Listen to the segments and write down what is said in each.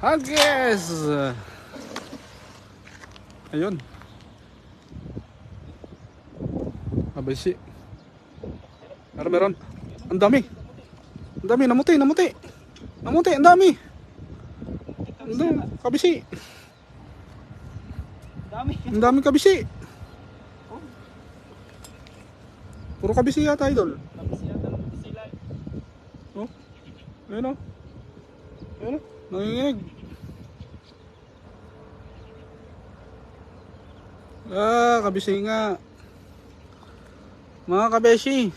Agis! Ayun. Abay. Meron. Ang dami. Ang dami, namuti. Ang dami. Kabisi. Ang dami kabisi. Puro kabisi yata, idol. Oh. Ayun o. Nanginginig. Kabisi nga. Mga kabeshi.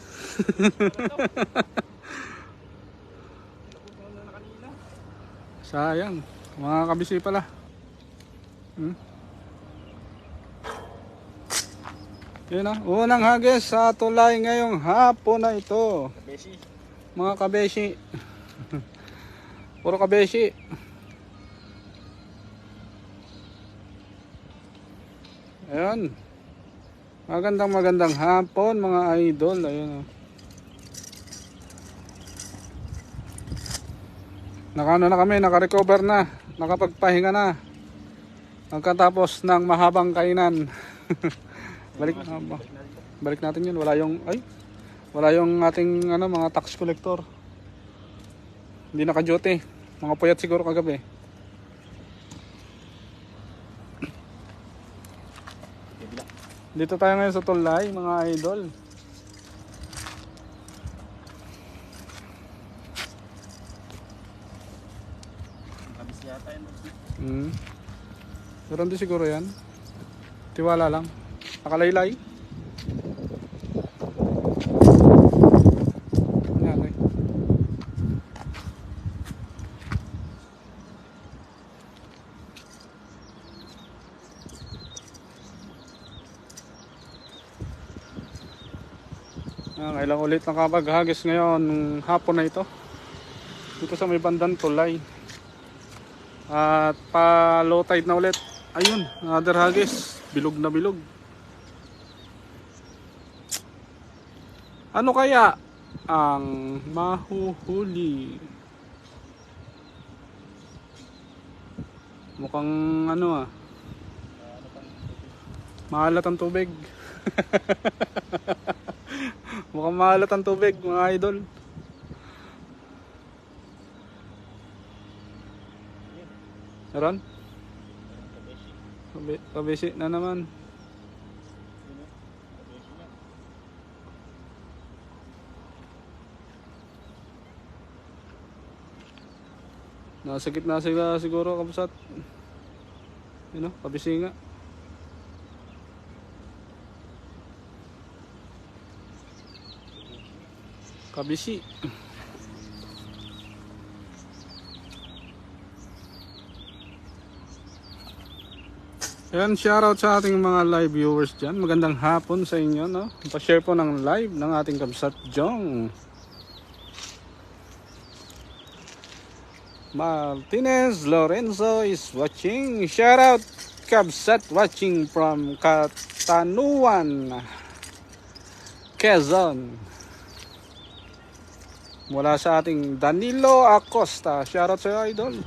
Sayang. Mga kabisi pala. Yun na. Unang hagis sa tulay ngayong hapon na ito. Mga kabeshi. Puro kabeshi. Ayan. Magandang hapon mga idol. Ayun. Nakano na kami, naka-recover na. Nakapagpahinga na. Pagkatapos ng mahabang kainan. Balik natin yun. Wala yung ating mga tax collector. Hindi naka-duty. Mga puyat siguro kagabi. Dito tayo ngayon sa tulay, mga idol. Meron din siguro yan. Tiwala lang. Nakalaylay. Yan eh. Kailang ulit nakapaghagis ngayon hapon na ito. Dito sa may bandang tulay. At pa low tide na ulit. Ayun, another hagis. Bilog na bilog. Ano kaya ang mahuhuli? Mukhang maalat ang tubig. Mukhang maalat ang tubig, mga idol. Meron? Kabisi na naman. Nasa gitna sila siguro, kapusat. Yun o, kabisi nga. Kabisi. Ayan, shoutout sa ating mga live viewers dyan. Magandang hapon sa inyo, no? Pa-share po ng live ng ating Kabsat Jong Martinez Lorenzo is watching. Shoutout Kabsat, watching from Katanuan, Quezon. Mula sa ating Danilo Acosta. Shoutout sa idol.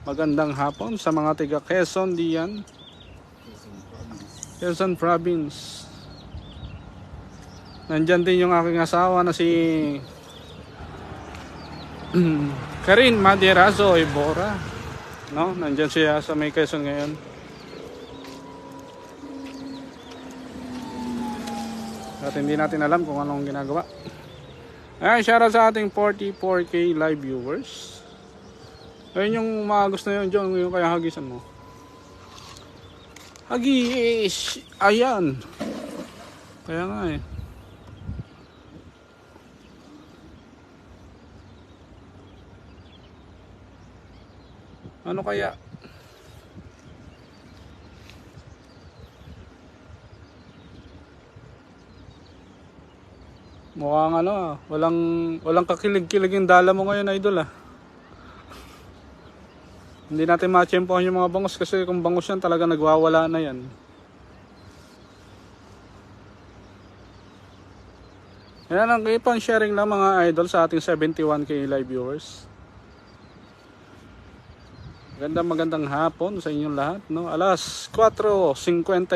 Magandang hapon sa mga tiga Quezon diyan. Quezon Province. Nandyan din yung aking asawa na si Karin Maderazo Ibora. No? Nandyan siya sa may Quezon ngayon. At hindi natin alam kung anong ginagawa. Ayan, shoutout sa ating 44k live viewers. Ayun yung mga gusto na yun, John, yung kaya hagisan mo. Hagis! Ayan! Kaya nga eh. Ano kaya? Mukhang walang kakilig-kilig yung dala mo ngayon, idol ah. Hindi natin ma-tsempohan yung mga bangus kasi kung bangus yan talaga nagwawala na yan. Ayan ang ipang sharing lang, mga idol, sa ating 71k live viewers. Magandang hapon sa inyong lahat, no? Alas 4:51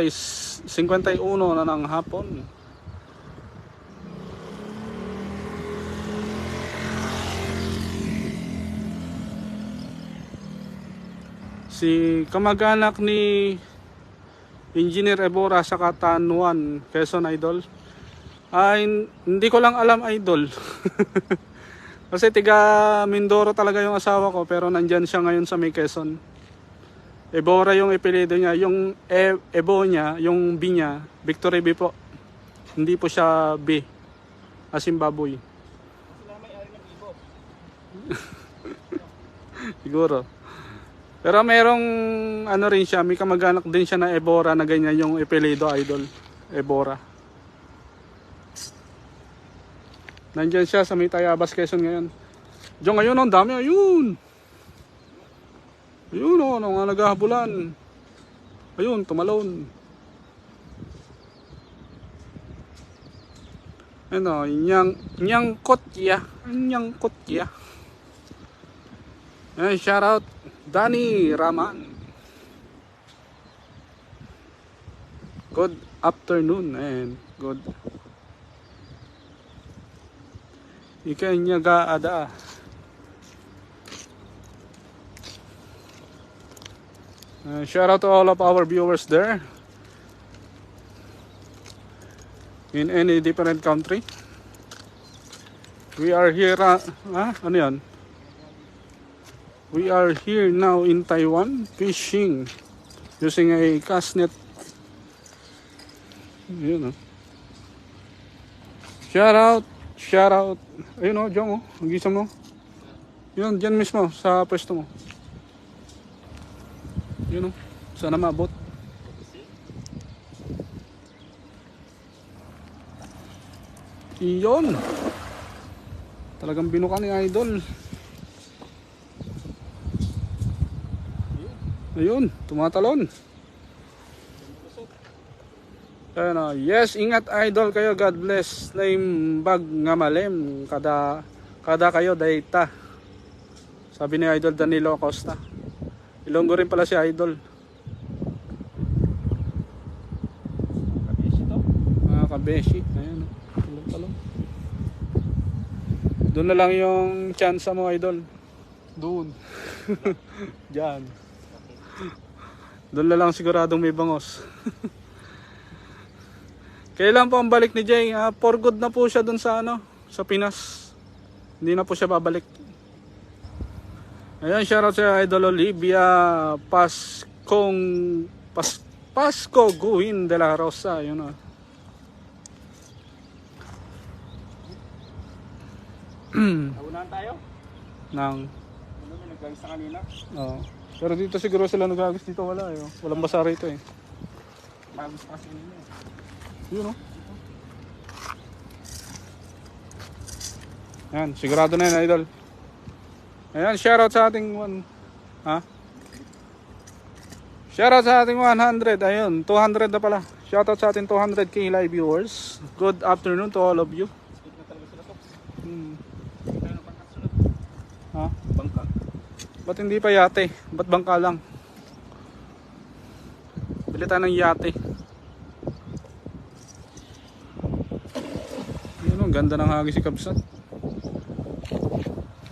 na ng hapon. Si kamag-anak ni Engineer Ebora sa Katanuan, Quezon, idol. Ay, hindi ko lang alam, idol. Kasi tiga Mindoro talaga yung asawa ko, pero nandyan siya ngayon sa may Quezon. Ebora yung apelyido niya, yung Ebo niya, yung B niya, Victory B po. Hindi po siya B, as in baboy. Sila may-ari ng Ibo. Siguro. Pero merong ano rin siya, may kamag-anak din siya na Ebora na ganyan yung apelyido, idol. Ebora. Nandyan siya sa may Tayabas, Quezon ngayon. Diyan ngayon, ang dami. Ayun. Ayun o, mga naghahabulan. Ayun, tumalon. Ano, nyang kotya. Nyang kotya. Ayan, shout out. Danny Raman. Good afternoon and good Ikanya ada. Shout out to all of our viewers there in any different country. We are here ano yan? We are here now in Taiwan fishing using a cast net. Yun, Shout out. Ayun o, Jong o. Ang gisa mo. Yun, dyan mismo sa pwesto mo. Yun o. Sana maabot. Iyon. Talagang binuka ni Idol. Ayun, tumatalon. Ano, yes, ingat idol kayo. God bless. Name bag nga malem. Kada kayo dayta. Sabi ni Idol Danilo Acosta. Ilonggo rin pala si Idol. Kabeshi to? Kabeshi. Ayan. Talong. Doon na lang yung chance mo, Idol. Doon. Diyan. Doon na lang siguradong may bangos. Kailan po ang balik ni Jay? For good na po siya dun sa sa Pinas. Hindi na po siya babalik. Ayan, shoutout sa Idol Olivia Pasco Guhin de la Rosa. Yun o. Naunahan tayo? Nang. Ano may nagagis na kanina? Oo. Pero dito siguro sila nagagis. Dito wala. Walang basa rito eh. Magagis kasi kanina. Yun o. Ayan, sigurado na yan, Idol. Ayan, shoutout sa ating shoutout sa ating 100. Ayun, 200 na pala. Shoutout sa ating 200k live viewers. Good afternoon to all of you. Speak na talaga sila to. Tayo ng bangka sunod. Bangka. Ba't hindi pa yate? Ba't bangka lang? Bili tayo ng yate. Yun o, ganda ng hagis si Kabsat.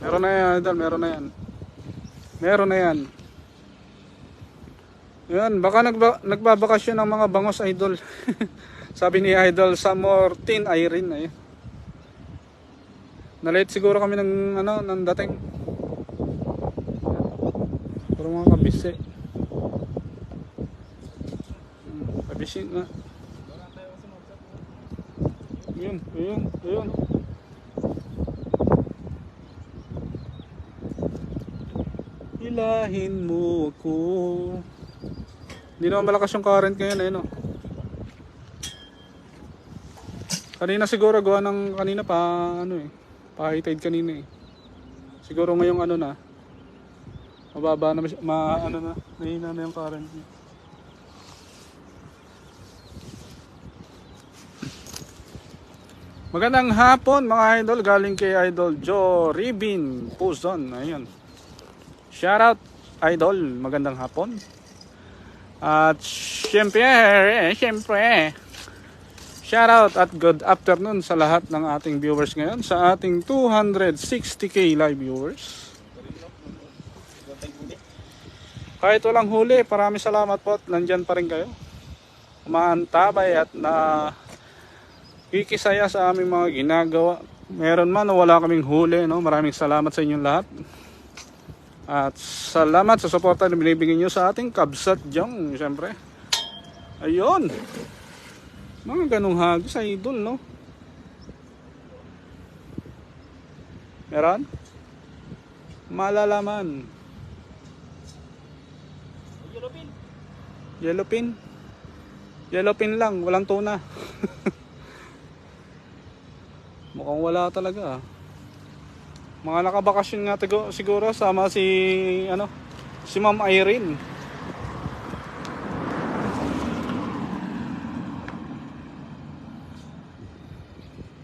Meron na yan, Idol. Meron na yan. Yan, baka nagbabakasyon ng mga bangos, Idol. Sabi ni Idol Samortin Irene. Ayun. Na-late siguro kami ng dating. Pero mga kabisi. Kabisi na. Ayun. Ilahin mo ako. Hindi naman malakas yung current ngayon, ayun o. Kanina siguro gawa ng kanina pa high tide kanina eh. Siguro ngayong mababa na nahina na yung current niya. Magandang hapon mga idol, galing kay Idol Joe Ribin Puzon. Ayun. Shout out idol, magandang hapon. At syempre, shoutout at good afternoon sa lahat ng ating viewers ngayon sa ating 260k live viewers. Kahit walang huli, maraming salamat po at nandyan pa rin kayo. Umaantabay at kikisaya sa aming mga ginagawa. Meron man o wala kaming huli, no? Maraming salamat sa inyong lahat. At salamat sa suporta na binibigyan nyo sa ating Kabsat Jong, siyempre. Ayun. Mga ganong hagis, idol, no? Meron? Malalaman. Yellowfin. Yellowfin lang, walang tuna. Mukhang wala talaga. Mga nakabakasyon nga siguro sama si si Ma'am Irene.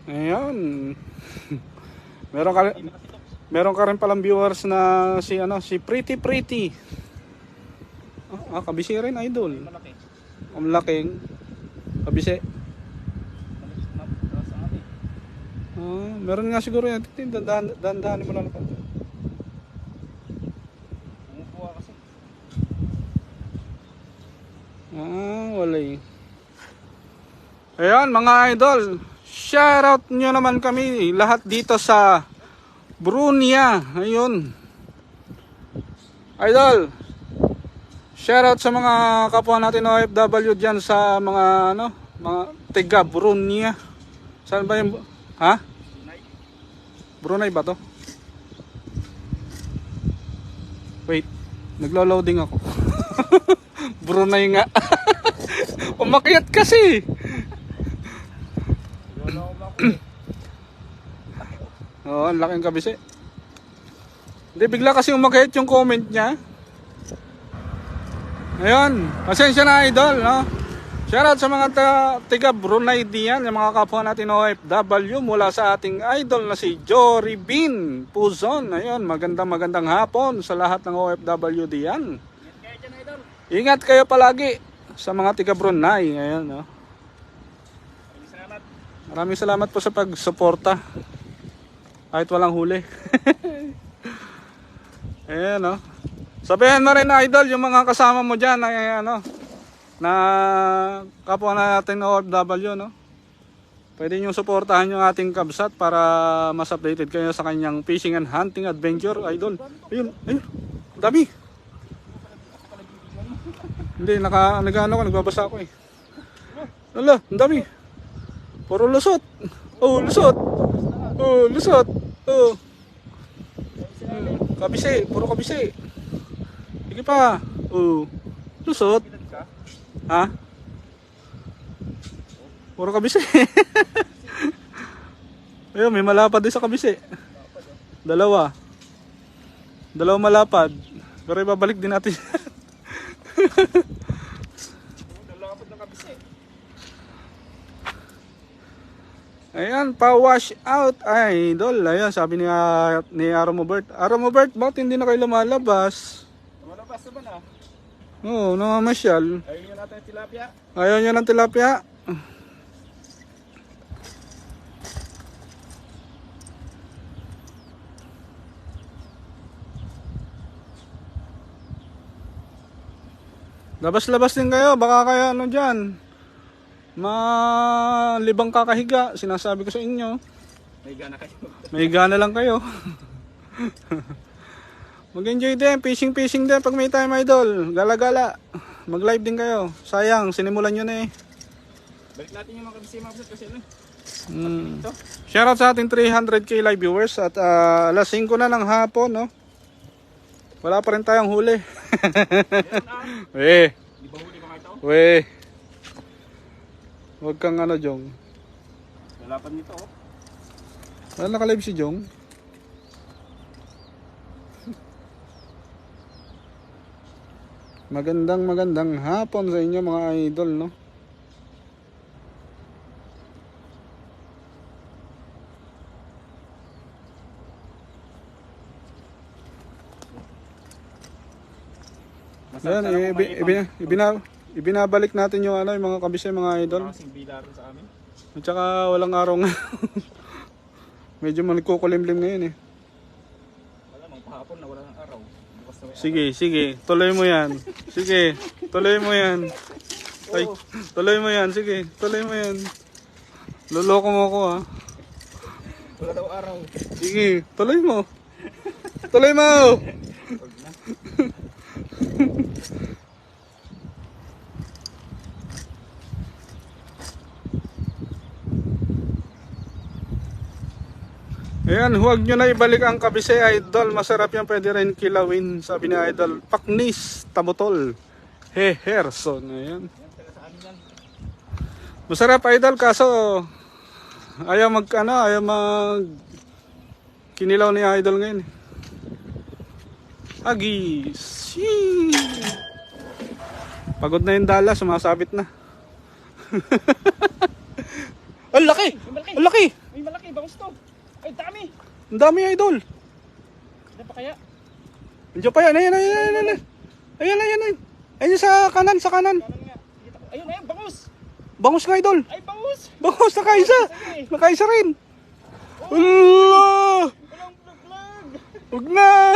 Ayan. Meron ka rin palang viewers na si Pretty Pretty. Kabisi rin, idol. Ang laking kabisi. Meron nga siguro yan. Dandahan mo lang. Umupuha kasi. Wala eh. Ayan mga idol. Shoutout nyo naman kami lahat dito sa Brunia. Ayun. Idol. Shoutout sa mga kapwa natin OFW dyan sa mga mga tiga Brunia. Saan ba yung Brunei ba to? Wait, naglo-loading ako. Brunei nga. Umakyat kasi. Oo, ang laking kabisi. Hindi, bigla kasi umakyat yung comment niya. Ayun, pasensya na idol, no? Shoutout sa mga tiga Brunei diyan, yung mga kapwa natin OFW mula sa ating idol na si Jory Bean Puzon. Ayun, magandang hapon sa lahat ng OFW diyan. Ingat kayo palagi sa mga tiga Brunei. Ayun, no? Maraming salamat po sa pagsuporta. Kahit walang huli. Ayun, no? Sabihin mo rin idol yung mga kasama mo diyan ay na kapwa natin OFW, no? Pwede nyo suportahan yung ating Kabsat para mas updated kayo sa kanyang fishing and hunting adventure, idol. Ayun, dami. Hindi, nagbabasa ako eh. Ala, ang dami. Puro lusot. Lusot. Lusot. Kabisi, puro kabisi. Sige pa. Lusot. Puro kabisi. Ayun, may malapad din sa kabisi. Dalawa malapad. Pero ibabalik din natin. Dalapad ng kabisi. Ayan, pa-wash out. Ay, idol. Ayan, sabi ni Aromobert. Aromobert, bakit hindi na kayo lumalabas? Lumalabas naman ah. Oo, namamasyal. Ayaw nyo natin tilapia. Ayaw nyo ng tilapia. Labas-labas din kayo. Baka kayo dyan. Malibang kakahiga. Sinasabi ko sa inyo. May gana kayo. May gana lang kayo. Mag-enjoy din, fishing din pag may time, idol. Gala-gala. Mag-live din kayo. Sayang, sinimulan nyo na eh. Balik natin yung mga kabisi mga kasi Shoutout sa ating 300k live viewers. At alas 5 na ng hapon, no? Wala pa rin tayong huli. Di ba huli mga ito? Huwag kang Jong. Lalapan nito oh. Wala naka-live si Jong. Magandang hapon sa inyo mga idol, no? Ayan, ibinabalik natin yung ano, yung mga kabisay, mga idol. Kasing bila rin sa amin. At saka walang araw nga. Medyo magkukulimlim ngayon eh. Wala, magpahapon na wala ng araw. Bukas na may Sige, tuloy mo yan. Sige, tuloy mo yan. Ay, tuloy mo yan, sige, tuloy mo yan. Loloko mo ako ha. wala daw araw. Sige, tuloy mo. Tuloy mo! Ayan, huwag nyo na ibalik ang kabisay, idol. Masarap yan, pwede rin kilawin. Sabi ni idol, paknis, tabutol. Heherson. Ayan. Masarap, idol, kaso ayaw mag kinilaw ni idol ngayon. Agis. Pagod na yung dala, sumasabit na. Ang laki! Ang laki! May malaki, bangus to. Ay, dami. Ang dami, idol. Ano pa kaya? Andiyan pa yan. Ayan. Ayun sa kanan. Kanan nga. Kita ko. Ayun, bangus. Bangus nga, idol. Ay, bangus. Bangus, nakaisa. Sige. Nakaisa rin. Allah! Walang vlog. Huwag na.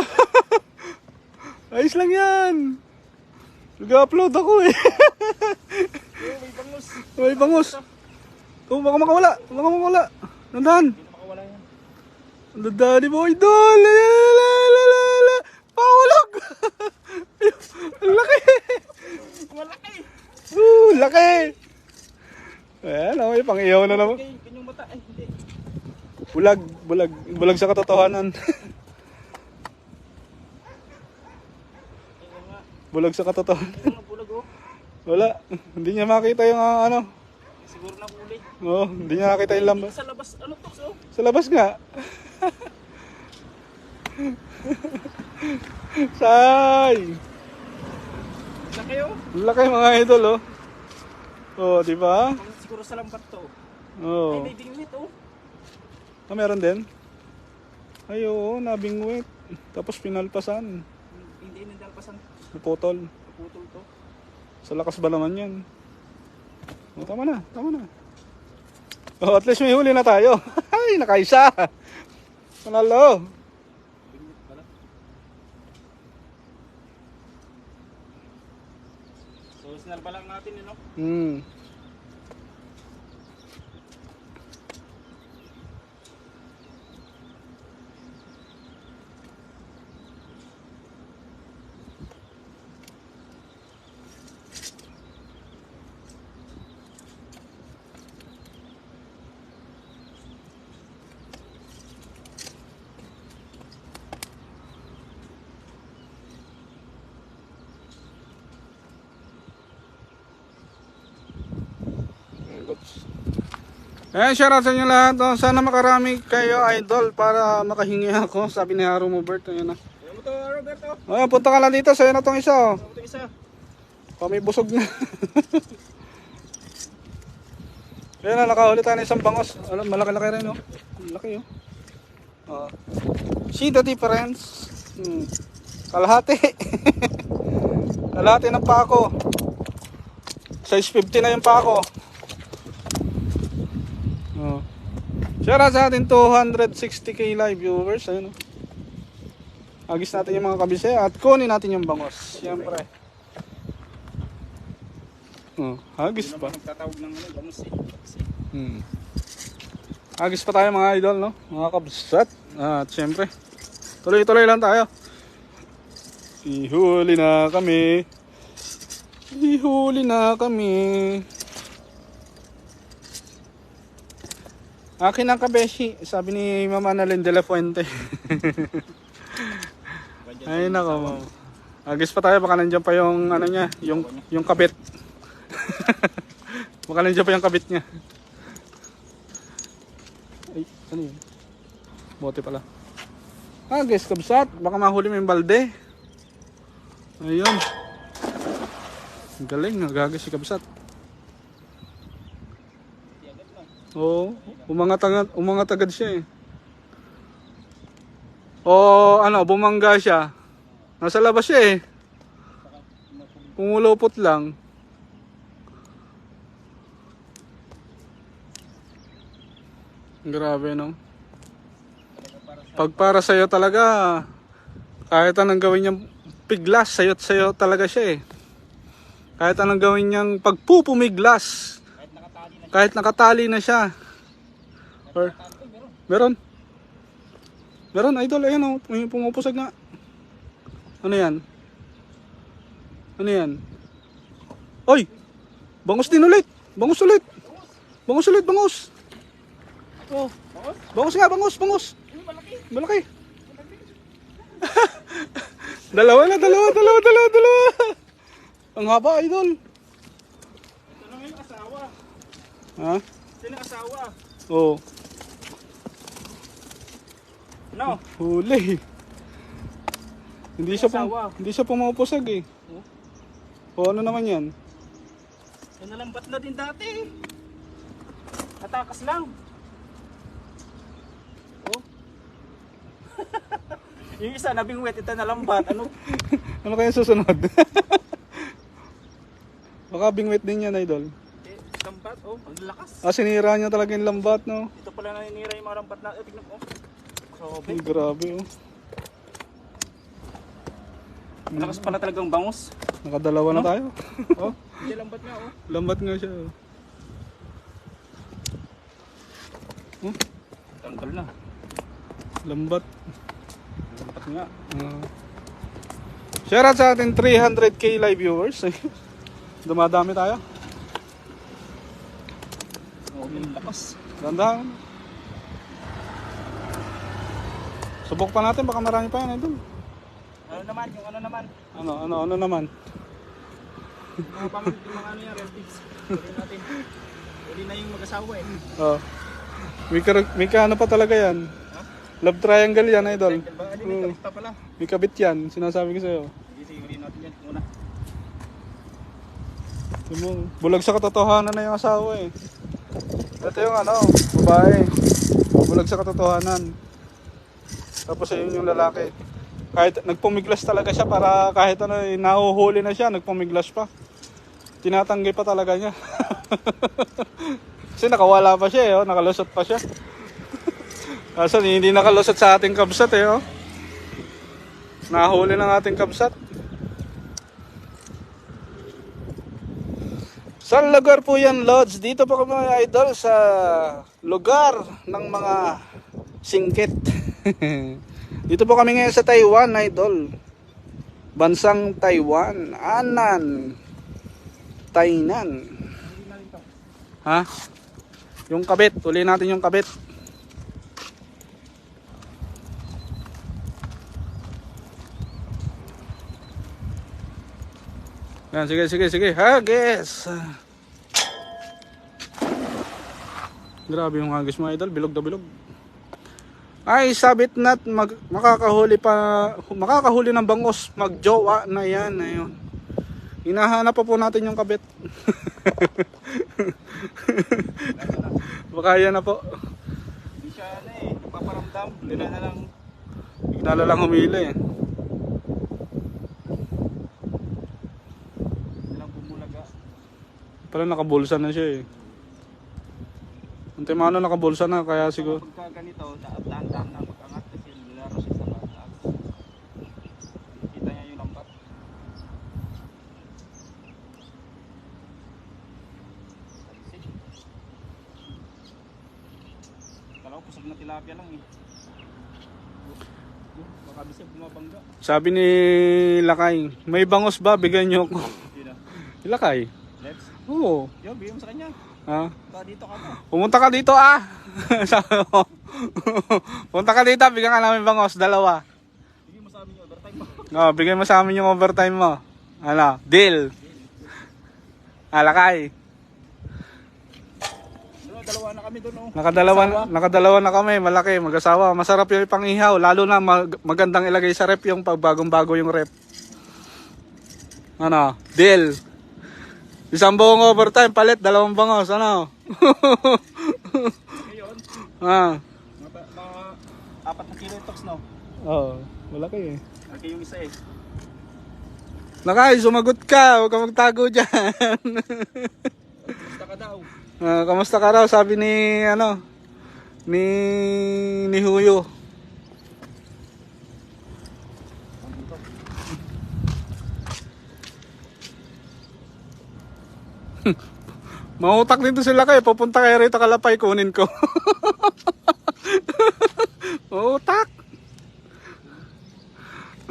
Ayos lang yan. Nag-upload ako eh. May bangus. May bangus. Oh, baka makawala. Nandahan. Hindi na makawala yan. Dadali mo, idol. Lalalala. Pahulog. Ang laki. Malaki. Laki. Ayan, may pang-iyaw na naman. Okay, kanyang mata. Ay, hindi. Bulag sa katotohanan. Ayun nga. Bulag sa katotohanan. Ayun nga, bulag oh. Wala, hindi niya makita yung ano. Siguro na huli. Oo, hindi niya nakita yung lambat. Sa labas, ano to? So? Sa labas nga. Say! Laki oh. Ang laki mga idol oh. Oh, di ba? Siguro sa lambat to. Oh. Ay, may bingwit oh. Ah, meron din? Ay, oo, nabingwit. Tapos pinalpasan. Hindi nandalpasan. Naputol. Putol to. Sa lakas ba naman yan? Oh, tama na. Oh, at least may huli na tayo. Ay, nakaisa. Panalo. Bingwit pala. So, sinalba lang natin yun oh. Ayan, shoutout sa inyo lahat. Oh. Sana makarami kayo, idol, para makahingi ako. Sabi ni Haro Mobert. Ayan na. Ayan mo to, Roberto. Oh, punta ka lang dito. Sa'yo na tong isa. Oh. Ito isa. Kami busog na. Ayan na, nakahuli tayo ng isang bangos. Alam, malaki-laki rin, oh. Laki, oh. Oh. See the difference? Kalahati. Kalahati ng pako. Size 50 na yung pako. Oh. Share sa atin 260k live viewers. Ayun, oh. Agis natin yung mga kabise at kunin natin yung bangos. Siyempre. Oh, agis pa. Nagtatawag ng ano, bangus eh. Agis pa tayo mga idol, no? Mga kabsat. At syempre, tuloy-tuloy lang tayo. Ihuli na kami. Akin ang kabeshi, sabi ni Mama Annalyn de la Fuente. Ay nako, ma'am. Agis pa tayo, baka nandiyan pa yung ano niya, yung kabit. Baka nandiyan pa yung kabit niya. Ay, ano yun? Bote pala. Agis, kabsat, baka mahuli mo yung balde. Ayun. Ang galing, nagagis si kabsat. Oo, umangat agad siya eh. O ano, bumangga siya. Nasa labas siya eh. Pumulupot lang. Grabe, no? Pag para sa'yo talaga, kahit anong gawin niyang piglas, sayo't sayo talaga siya eh. Kahit anong gawin niyang pagpupumiglas, kahit nakatali na siya. Or, meron. Meron, idol, ayan o, may pumupusag nga. Ano yan? Ano yan? Oy! Bangus din ulit! Bangus ulit! Bangus ulit, bangus! Oh, bangus nga, bangus, bangus! Malaki! Dalawa. Ang haba, idol. Ito lang yung asawa. Ha? Ito yung asawa. Oo. No? Huli. Hindi siya pumupusag eh. O ano naman yan? Ito nalambat na din dati. Natakas lang. Oh. Yung isa nabingwit, ito nalambat. Ano? Ano kaya susunod? Baka bingwit din yan, idol. Eh, lambat, oh, ang lakas. Sinira niya talaga yung lambat, no? Ito pala naninira yung mga lambat na. Tignan mo. Ay, grabe, oh. Malakas pala talagang bangus. Nakadalawa na tayo. Oh, Hindi lambat nga, oh. lambat nga siya. Oh. Tanggal na. Lambat. Lambat nga. Shoutout sa ating 300k live viewers. Dumadami tayo. Oh, ang lakas. Ganda. Subok pa natin, baka marami pa yan, idol. Ano naman, yung ano naman. Ano naman? Yung mga ano yan, relatives. Uli natin. Uli na yung mag-asawa eh. Oh. May ano pa talaga yan. Love triangle yan, idol. Ano yung kabit pa pala? May kabit yan, sinasabi ko sa'yo. Sige, uli natin yan. Muna. Bulag sa katotohanan na yung asawa eh. Ito yung babae. Bulag sa katotohanan. Tapos ayun yung lalaki. Kahit nagpumiglas talaga siya para kahit nahuhuli na siya, nagpumiglas pa. Tinatanggi pa talaga niya. Kasi nakawala pa siya nakalusot pa siya. Kaso hindi nakalusot sa ating kabsat Nahuli ng ating kabsat. Saan lugar po yan, Lods? Dito po kami mga idol sa lugar ng mga singkit. Dito po kami ngayon sa Taiwan, idol. Bansang Taiwan. Anan. Tainan. Ha? Yung kabit. Uli natin yung kabit. Yan, sige. Hagis. Grabe yung hagis mga idol. Bilog na bilog. Ay, sabit nat makakahuli ng bangus, magjowa na yan, ayun. Hinahanap pa po natin yung kabit. Baka yan na po. Hindi siya nagpaparamdam. Bigla na lang humili eh. Walang bumulaga. Pala nakabulsa na siya eh. Antimano nakabulsa na kaya siguro. Pagka ganito, dahan-dahan na mag-angat kasi nilaro siya sa bataas. Kita niya yung lambat. Kala ko pusag na tilapia lang eh. Baka bisig bumabangga. Sabi ni Lakay, may bangus ba? Bigyan niyo ako. Yun na. Lakay? Let's. Oo. Yo, bigyan mo sa kanya. Ha? Dito ka na. Pumunta ka dito Sabi mo. Punta ka dito, bigyan ka namin bangus, dalawa. Bigyan mo sa amin yung overtime mo. Bigyan mo sa amin yung overtime mo. Deal. Lakay. Dalawa na kami doon. Nakadalawa na kami, malaki, mag-asawa. Masarap yung pang-ihaw, lalo na magandang ilagay sa rep yung pagbagong-bago yung rep. Deal. Isang buong overtime, palit, dalawang bangos, Ngayon, mga 4 na kilo yung tox, no? Oo, malaki eh. Malaki yung isa eh. Lakay, sumagot ka. Huwag ka magtago dyan. Basta ka daw. Kamusta ka raw? Sabi ni, ni Huyo. Mautak dito sila kayo. Pupunta kayo rito Kalapay. Kunin ko. Mautak.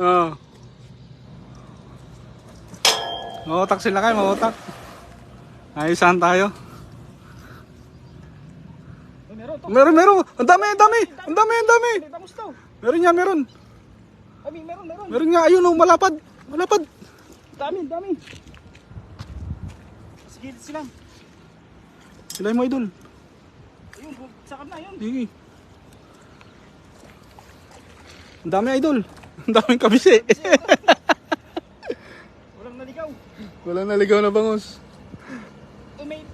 Oh. Mautak sila kayo. Mautak. Ayisan tayo. Meron. Meron. Ang dami. Tamos daw. Meron yan, meron. Meron. Meron nga. Ayun, oh, malapad. Dami. Sige, sila. Sila mo, idol. Ayun, sakap na yun. Sige. Ang dami, idol. Ang daming kabisi. Walang naligaw. Walang naligaw na bangus. May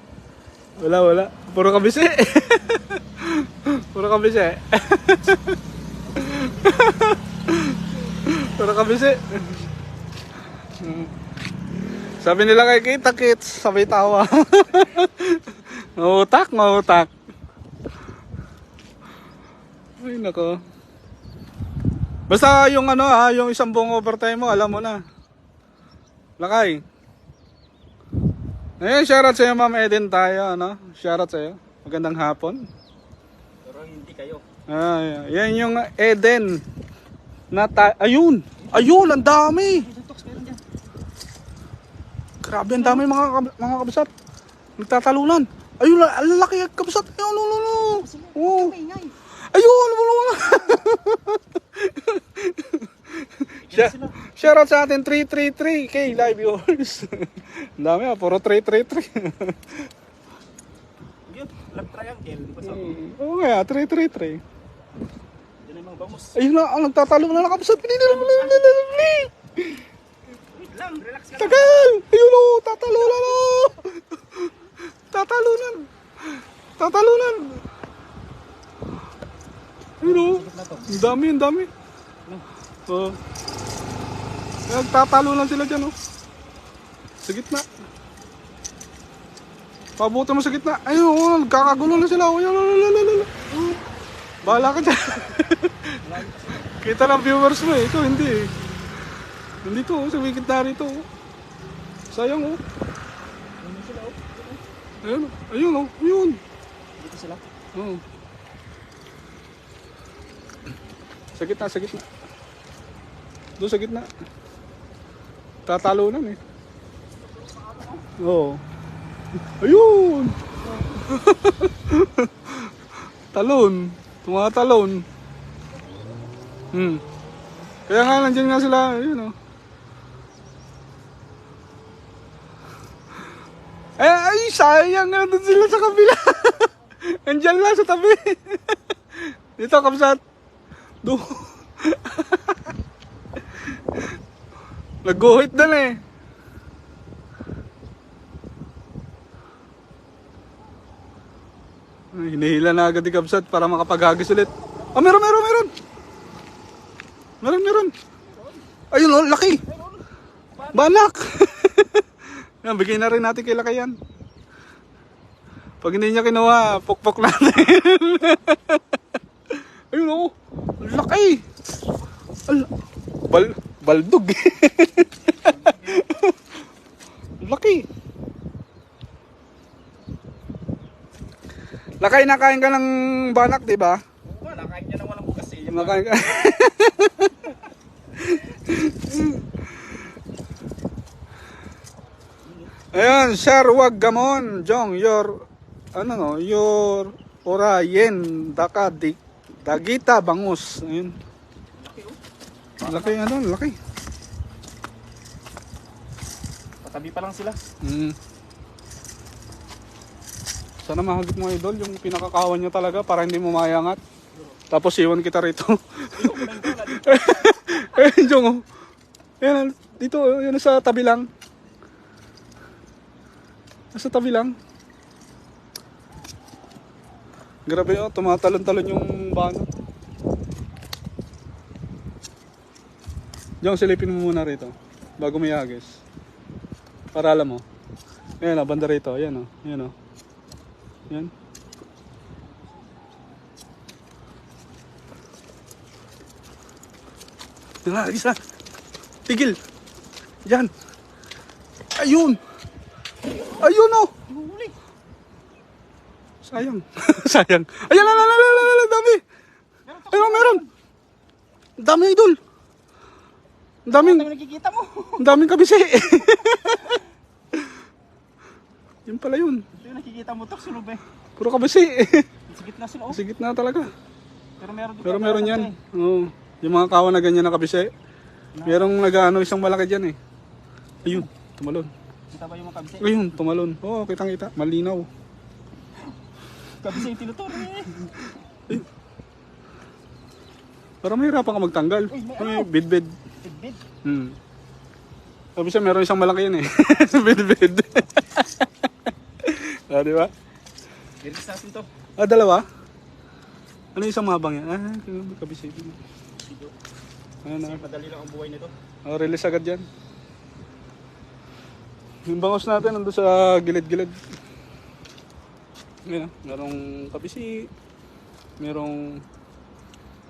Wala. Puro kabisi. Puro kabisi. Puro kabisi. Sabi nila kay Kita Kits, sabay tawa. Mautak. Ay nako. Basta yung yung isang buong overtime mo, alam mo na. Lakay. Shoutout sa'yo, Ma'am Eden tayo, Shoutout sa'yo. Magandang hapon. pero hindi kayo. Yan yung Eden. Ayun, ang dami. Suntoks meron dyan. Grabe, ang dami mga kabisat. Nagtatalunan. Ayun, ang laki ang kabisat. Ayun, no. Oh. Ingay. Ayun, Shoutout sa atin 333k live viewers. Ang dami puro 333. Yun, love triangle. Di ba sa Oo nga, 333. Yan ang mga bangus. Ayun na, nagtatalo na nakabisat. Wait lang, relax ka lang. Tagal! Ayun o, tatalunan o! Tatalunan! Ayun o, ang dami. Oo. Nagtatalunan sila dyan o. Sa gitna. Pabuti mo sa gitna. Ayun o, nagkakagulo na sila o. Bahala ka dyan. Kita lang viewers mo eh, ito hindi eh. Nandito sa may gitna rito. Sayang oh. Ayun. Dito sila. Oo. Sa gitna. Doon sa gitna. Tatalunan eh. Oo. Ayun. Tumatalon. Kaya nga nandiyan nga sila, ayun oh. Ay, sayang nga doon sila sa kabila. Andiyan lang sa tabi. Dito, kapsat. Doon. Nag-guhit doon eh. Hinihila na agad ni kapsat para makapaghagis ulit. Meron. Meron. Ayun oh, laki. Banak. Yan, bigay na rin natin kay Lakayan. Pag hindi niya kinuha, pukpok natin. Ayun oh, laki. Baldog. Laki. Lakay, nakain ka ng banak, di ba? Oo, nakain niya ng walang bukas eh. Nakain ka. Ayan, Sir Wag Gamon, Jong, your orayen, dagita, bangus. Ayun. Laki. Patabi pa lang sila. Sana mahagip mo, idol, yung pinakakawan niya talaga para hindi mo mayangat. Tapos iwan kita rito. Ayun, Jong, oh. Ayan, dito, yun sa tabi lang. Nasa tabi lang. Grabe oh, tumatalon-talon yung banat. Diyan, silipin mo muna rito. bago may hagis. Para alam mo. Ayan o, banda rito. Ayan o. Ayan o. Ayan. Hagis ha. Tigil. Yan. Ayun. Ayun o. Sayang. Sayang. Ayan, dami. Ayun, meron. Dami, idol. Daming, Ano nakikita mo? daming kabisi. Yun pala yun. Ito yung nakikita mo tok sulub eh. Puro kabisi. Sigit na sila oh. Sigit na talaga. Pero Meron yan. Oo. Yung mga kawan na ganyan na kabisi. Merong nag-ano isang malaki dyan eh. Ayun, tumalon. Kita ba yung mga kabisi? Ayun, tumalon. Oo, kitang-kita. Malinaw. Kabisi yung tinuturo eh. Ayun. Parang mahirapan ka magtanggal. Uy, may May ano? bid-bid. Tidbid. Sabi siya, meron isang malaki yan eh. Bid-bid. Ah, di ba? Iris natin to. Ah, dalawa? Ano yung isang mabang yan? Ah, kabisi. Ayan na. Kasi madali lang ang buhay nito. Oh, release agad yan. Yung bangos natin nandun sa gilid-gilid. Ayan, merong kabisi. Merong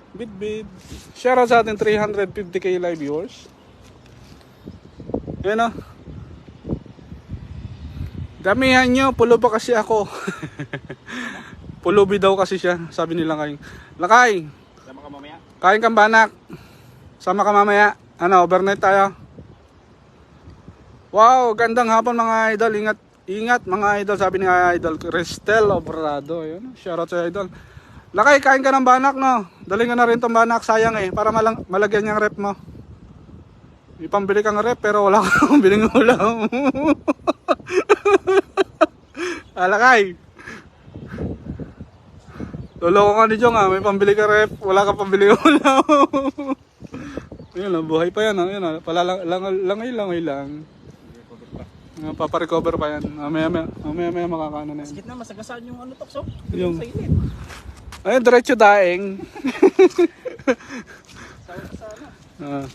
bid-bid. Shoutout sa ating 350k live viewers. Ayan o. Damihan nyo, pulo pa kasi ako. Pulubi daw kasi siya, sabi nila kayo. Lakay, Sama ka mamaya. kain kang banak. Sama ka mamaya. Ano, overnight tayo. Wow, gandang hapon mga idol. Ingat, ingat mga idol. Sabi ni idol, Cristel Obrado. Ayun, shoutout sa idol. Lakay, kain ka ng banak, no? Daling ka na rin tong banak, sayang eh. Para malagyan yung rep mo. May pambili kang rep, pero wala kang biling ulam. Lakay. Loloko ka ni Jong ah, may pambili ka rep, wala kang pambili ulam. Ayun lang, buhay pa yan. Ayun lang, langoy lang. Paparecover pa yan. Mamaya makakaano na yan. Sigit na masagasaan yung ano tok so. Yung- Sa init. Ayun, diretso daing.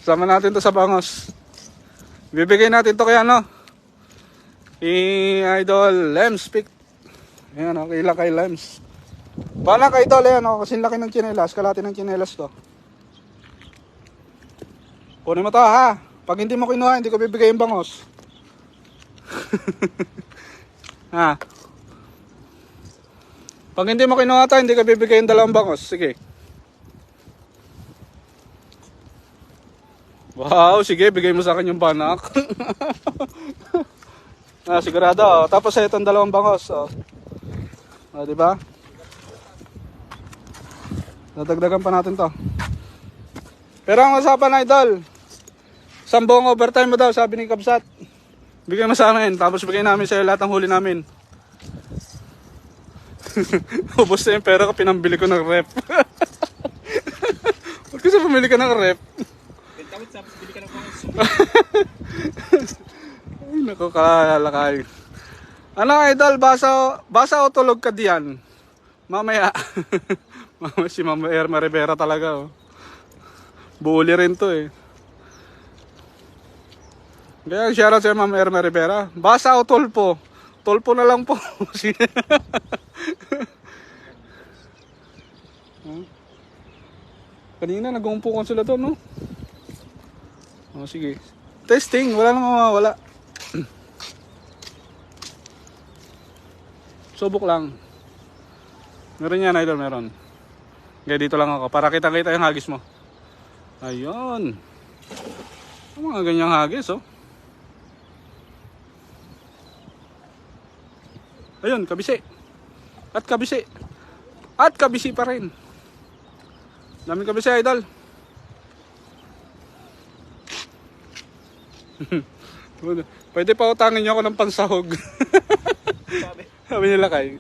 Sama natin to sa bangos. Bibigay natin to kay ano? Idol Lems Pick. Ayan o, kay Lems. Bala kay Idol, ayan o, kasing laki ng tsinelas. Kalati ng tsinelas to. Kunin mo to ha. Pag hindi mo kinuha, hindi ko bibigay yung bangos. Ha. Pag hindi mo kinuha to, hindi ko bibigay yung dalawang bangos. Sige. Wow, sige, bigay mo sa akin yung banak. Sigurado. Oh. Tapos itong dalawang bangos. Oh. Di ba? Dadagdagan pa natin to. Pero ang usapan, idol, 10 overtime mo daw, sabi ni Kabsat. Bigay mo sa amin, tapos bigay namin sa'yo lahat ng huli namin. Ubus na yung pera ko, pinambili ko ng rep. Ba't kasi pumili ka ng rep? Bentawit sa bili ka ng bangos. Ay, naku, kalalakay. Ano, idol, basa o tulog ka diyan? Mamaya. Si Mama Irma Rivera talaga, oh. Bully rin to, eh. Kaya shoutout sa Mama Irma Rivera. Basa o tulpo? Tulpo na lang po. Kanina nag-uumpukan sila to, no? Oh, sige. Testing, wala namang mawawala. Subok lang. Meron yan, idol, meron. Kaya dito lang ako, para kita-kita yung hagis mo. Ayun. Ang mga ganyang hagis, oh. Ayun, kabisi. At kabisi. At kabisi pa rin. Daming kabisi, idol. Pwede pa utangin nyo ako ng pansahog. Sabi. Sabi nila kay.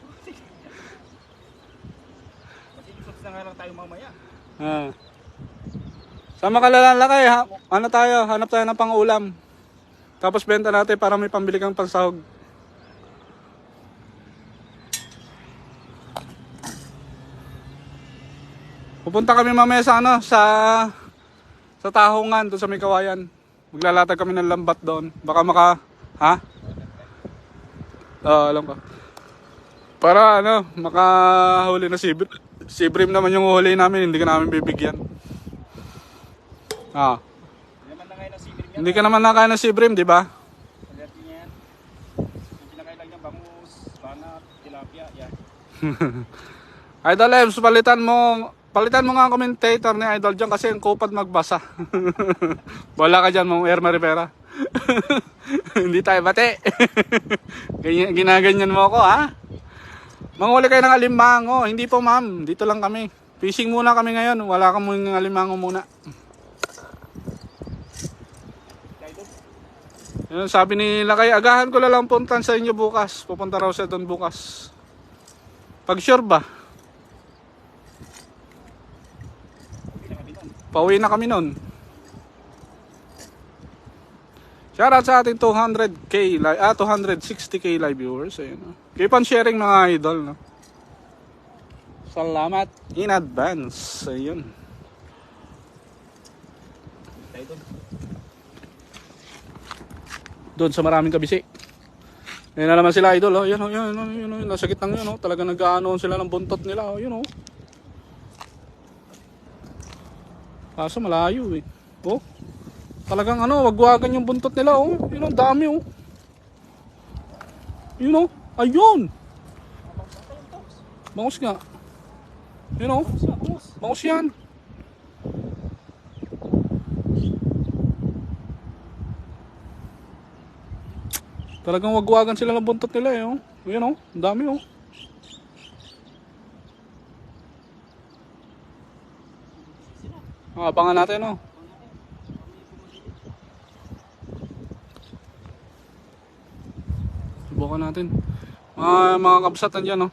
Mag-iisot na nga lang tayo mamaya. Sama ka lalakay ha. Ano tayo? Hanap tayo ng pang-ulam. Tapos benta natin para may pambili kang pansahog. Pupunta kami mamaya sa ano, sa Tahongan, doon sa may Kawayan. Maglalatag kami ng lambat doon. Baka ha? Alam ko. Para makahuli na si Brim naman yung huli namin, hindi ka namin bibigyan. Hindi ka naman nakain ng si Brim, di ba? Allergy niya yan. Yung pinakailan niya, bangus, banat, tilapia, yan. Idol Ems, palitan mo nga ang commentator ni Idol dyan kasi ang kupad magbasa. Wala ka dyan, mong Erma Rivera. Hindi tayo bate. Ginaganyan mo ako, ha? Manghuli kayo ng alimango. Hindi po, ma'am. Dito lang kami. Fishing muna kami ngayon. Wala kang mga alimango muna. Yun, sabi ni Lakay, agahan ko lang puntan sa inyo bukas. Pupunta raw siya doon bukas. Pag sure ba? Pauwi na kami nun. Shoutout sa ating 260k live viewers. Ayun. Keep on sharing mga idol. No? Salamat in advance. Ayun. Doon sa maraming kabisi. Ayun na naman sila idol. Oh. Yan, nasa gitnang yun. Oh. Talaga nag-aanoon sila ng buntot nila. Oh. Yun, oh. Kaso malayo eh. Oh. Talagang wagwagan yung buntot nila, oh. Yun, ang dami, oh. Yun, oh. Ayun. Bangus nga. Yun, oh. Bangus yan. Talagang wagwagan sila ng buntot nila, eh, oh. Yun, oh. Ang dami, oh. Abangan natin, oh. Subukan natin. Mga kabsatan dyan, oh.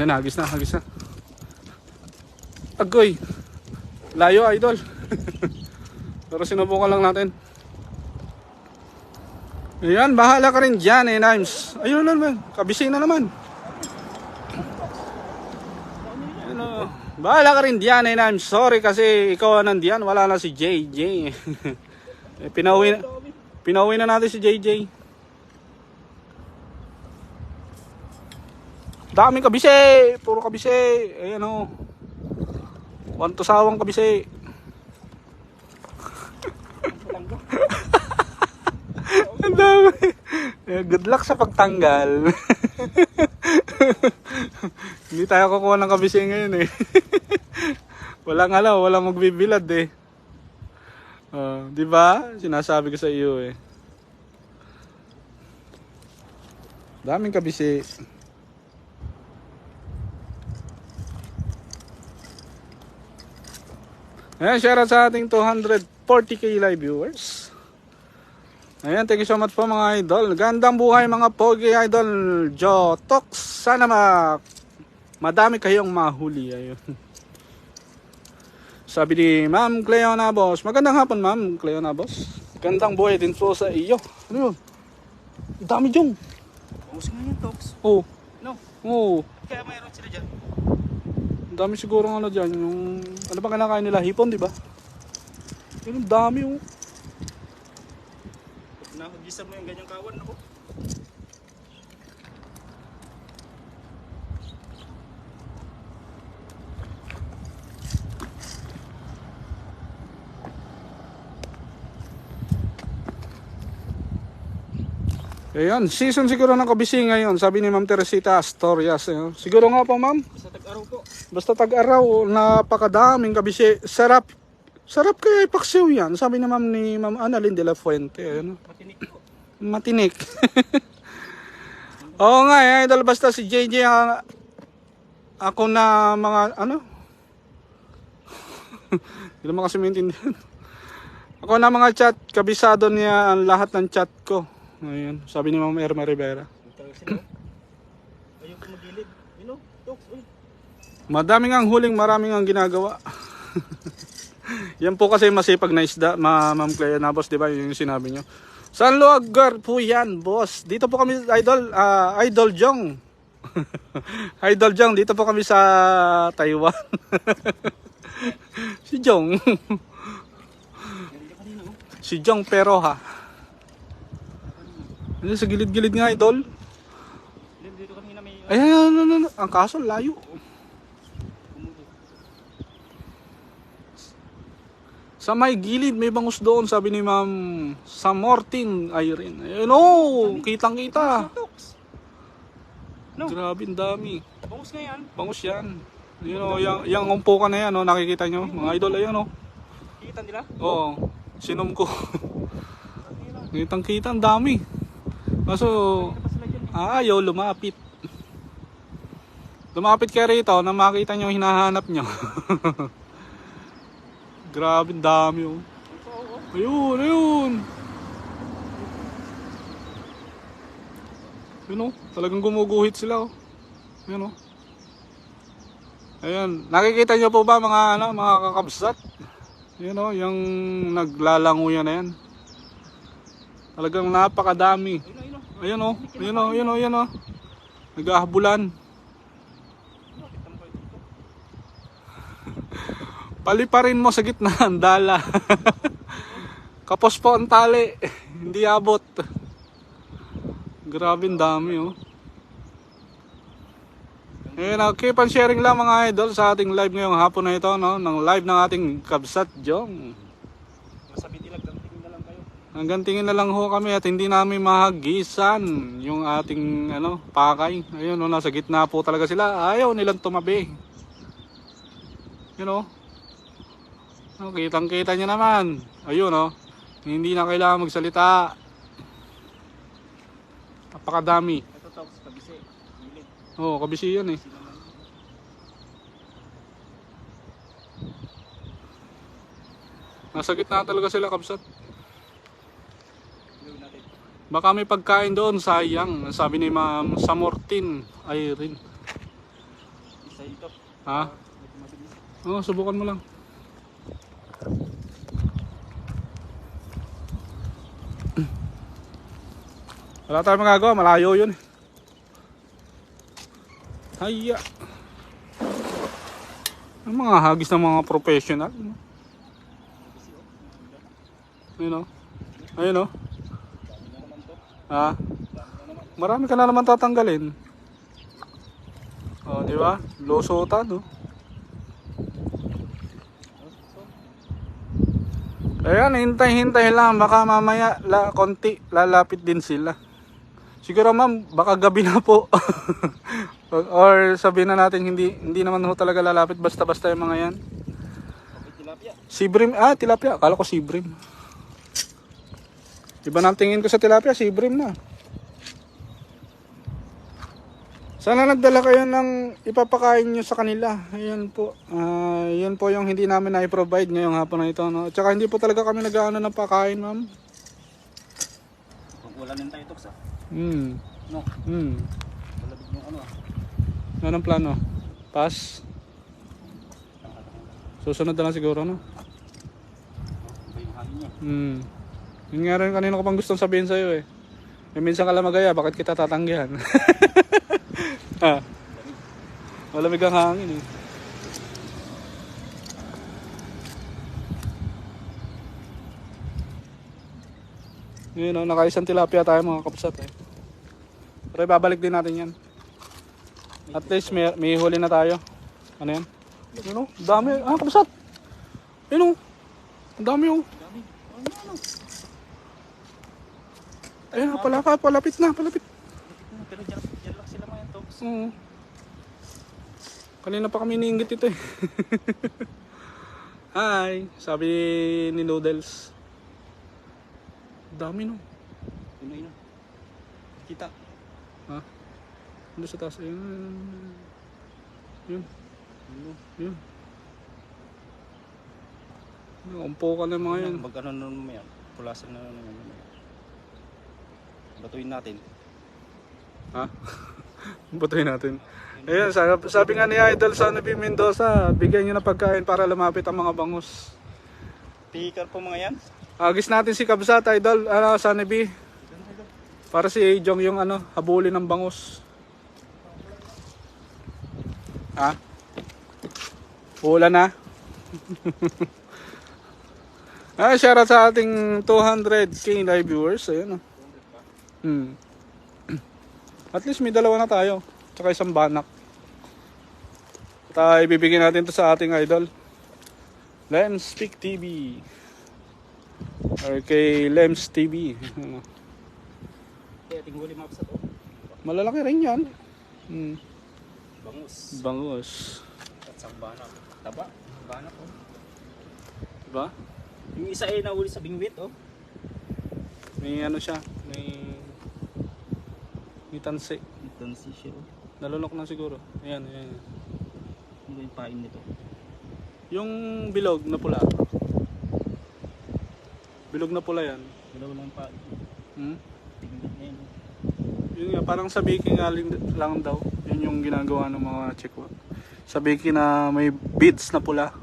Yan, hagis na. Agoy. Layo, idol. Pero sinubukan lang natin. Ayan, bahala ka rin dyan, Nimes. Ayun naman, kabisi na naman. Ayun, bahala ka rin dyan, Nimes. Sorry kasi ikaw nandiyan, wala na si JJ. Pinauwi na natin si JJ. Daming kabisi, puro kabisi. Ayan, oh. Wanto sawang kabisi. Ang dami. Good luck sa pagtanggal. Hindi tayo kukuha ng kabisi ngayon, eh. Walang magbibilad, eh. Di ba? Sinasabi ko sa iyo, eh. Daming kabisi. Ayan, shoutout sa ating 240k live viewers. Ayan, thank you so much po mga idol. Gandang buhay mga pogi idol. Jotox. Sana madami kayong mahuli. Ayun. Sabi ni Ma'am Cleona Boss. Magandang hapon, Ma'am Cleona Boss. Gandang buhay din po sa iyo. Ano yun? Dami dyan. Bangus nga yan, Tox. Oo. No? Oo. Kaya mayroon sila dyan. Dami siguro dyan. Yung, ano ba kinakain nila? Hipon, di ba? Yun, dami, oh. Nakagisa mo yung ganyang kawan, ako. Ayan, season siguro ng kabisi ngayon. Sabi ni Ma'am Teresita Astorias. Eh. Siguro nga po, Ma'am. Basta tag-araw po. Basta tag-araw, napakadaming kabisi. Sarap. Sarap kaya ipaksiw yan. Sabi ni Ma'am Annalyn de la Fuente. Ayan. Matinik po. Matinik. Oo nga, eh. Dahil basta si JJ ako na mga, hindi naman kasi maintindihan. Ako na mga chat, kabisado niya ang lahat ng chat ko. Ayun, sabi ni Ma'am Erma Rivera. Ayun, Ayaw ko magilid. Yun o, Tox. Uy. Madaming ang huling, maraming ang ginagawa. Yan po kasi masipag na isda, Ma'am Clea na boss, di ba? Yun yung sinabi nyo. Saan lugar po yan, boss? Dito po kami, Idol Jong. Idol Jong, dito po kami sa Taiwan. Si Jong. Si Jong pero ha. Ano sa gilid-gilid nga, Idol? Dito kanina may... Ayan, ang kaso layo. Sa may gilid, may bangus doon, sabi ni Ma'am Samortin Irene. Ayun o, kitang-kita. Tox. No. Grabe, ang dami. Bangus nga yan. Bangus yan. Yun o, yung umpukan na yan, o, nakikita nyo. Mga idol, ayun o. Kita nila? Oo, sinom ko. Kitang-kita, ang dami. Kaso, ayaw lumapit. Lumapit kayo rito na makita nyo, hinahanap nyo. Grabe, ang dami oh. Ayun. Yun oh, talagang gumuguhit sila oh. Yun oh. Ayun, nakikita nyo po ba mga kakabsat? Yun oh, yung naglalanguyan na yan. Talagang napakadami. Ayun oh. Nag-ahabulan. Paliparin mo sa gitna ang dala. Kapos po ang tali. Hindi abot. Grabe, ang dami oh. Ayun, keep on sharing lang mga idol sa ating live ngayong hapon na ito, no? Ng live ng ating Kabsat Jong. Masabi nila, gantingin na lang kayo. Hanggang tingin na lang ho kami at hindi namin mahagisan yung ating pakay. Ayun, nasa gitna po talaga sila. Ayaw nilang tumabi. Yun kitang-kita nyo naman. Ayun hindi na kailangan magsalita. Napakadami. Ito Tox, kabisi. Gilid. Kabisi yan eh. Nasa gitna talaga sila, Kabsat. Gawin natin. Baka may pagkain doon, sayang. Sabi ni Ma'am Samortin Irene. Isa ito. Ha? Subukan mo lang. Wala tayong magagawa, malayo yun. Hayya. Ang mga hagis ng mga professional. Ayun o. Marami ka na naman tatanggalin. Di ba? Lusutan Ayan, hintay-hintay lang. Baka mamaya konti lalapit din sila. Siguro ma'am, baka gabi na po. Or sabihin na natin hindi naman ho talaga lalapit basta-basta yung mga yan. Okay, tilapia. Sibrim, tilapia. Akala ko sibrim. Iba na ang tingin ko sa tilapia, sibrim na. Sana nagdala kayo ng ipapakain nyo sa kanila. Ayan po. Yan po yung hindi namin na-provide ngayong hapon na ito. No? At saka hindi po talaga kami nag-aano ng pakain, ma'am. Kung ulanin tayo Tox No. Malabig yung Anong plano? Pass? Susunod na lang siguro, no? Iba yung hangin niya. Yun nga rin kanina ko pang gustong sabihin sa'yo eh. Minsan ka lang magaya, bakit kita tatanggihan? Malamig ang hangin eh. Yun nakaisang tilapia tayo mga kapsat eh. Pero babalik din natin yan. At least may huli na tayo. Ano yan? Yun dami. Kapsat! Yun ang dami Ayun palapit na. Pero dyan lang sila mga Tox. Kanina pa kami niinggit ito eh. Hi! Sabi ni Noodles. Dami Ino. Kita. Ano sa taas? Yun. Umpo ka na mga yan. Mag-ano nun mo yan. Pulasan na nun mo yan. Batuin natin. Butuin natin. Ayun, sabi nga ni Idol Sunny B. Mendoza, bigyan nyo na pagkain para lumapit ang mga bangus. Picker po mga yan. Agis natin si Kabsat, Idol, Sunny B. Para si Jong yung habulin ng bangus. Ha? Ulan na? Shoutout sa ating 200k live viewers. Ayun. At least may dalawa na tayo. Tsaka isang banak. At ibibigyan natin to sa ating idol. Lems Speak TV. Or kay Lems TV. Kaya tinguli mga kapsat. Malalaki rin yan. Bangus. Bangus. At sa banak. Taba. Banak oh. Diba? Yung isa ay nahuli sa bingwit oh. May siya. May tansi. Tansi siya oh. Nalunok na siguro. Ayan. Ano ba yung pain nito? Yung bilog na pula. Bilog na pula yan. Dalawa lang pain. Bingwit na yun oh. Yun nga, parang sa baking lang daw. Yun yung ginagawa ng mga chikwa. Sa baking na may beads na pula.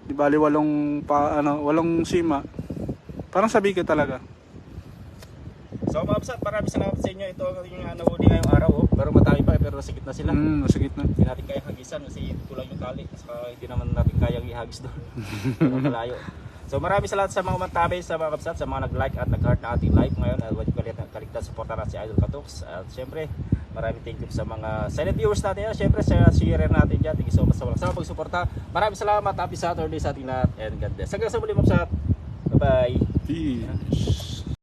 Di bali walong sima. Parang sa baking talaga. So mga kapsat, maraming salamat sa inyo. Ito yung nahuli ngayong araw oh. Pero matami pa pero nasa gitna sila. Nasa gitna. Hindi natin kayang hagisan kasi kulang yung tali. Saka hindi naman natin kayang ihagis doon. Malayo. So maraming salamat sa mga umantabay, sa mga kapsat, sa mga nag-like at nag-heart na ating live ngayon. At huwag kaligtan supportan natin si Idol Katoks. At syempre, maraming thank you sa mga silent viewers natin. Syempre, sa share natin dyan. Thank you so much sa walang sama pagsuporta. Maraming salamat. Happy Saturday sa ating lahat. And God bless. Hanggang sa muli mga kapsat. Bye-bye. Peace.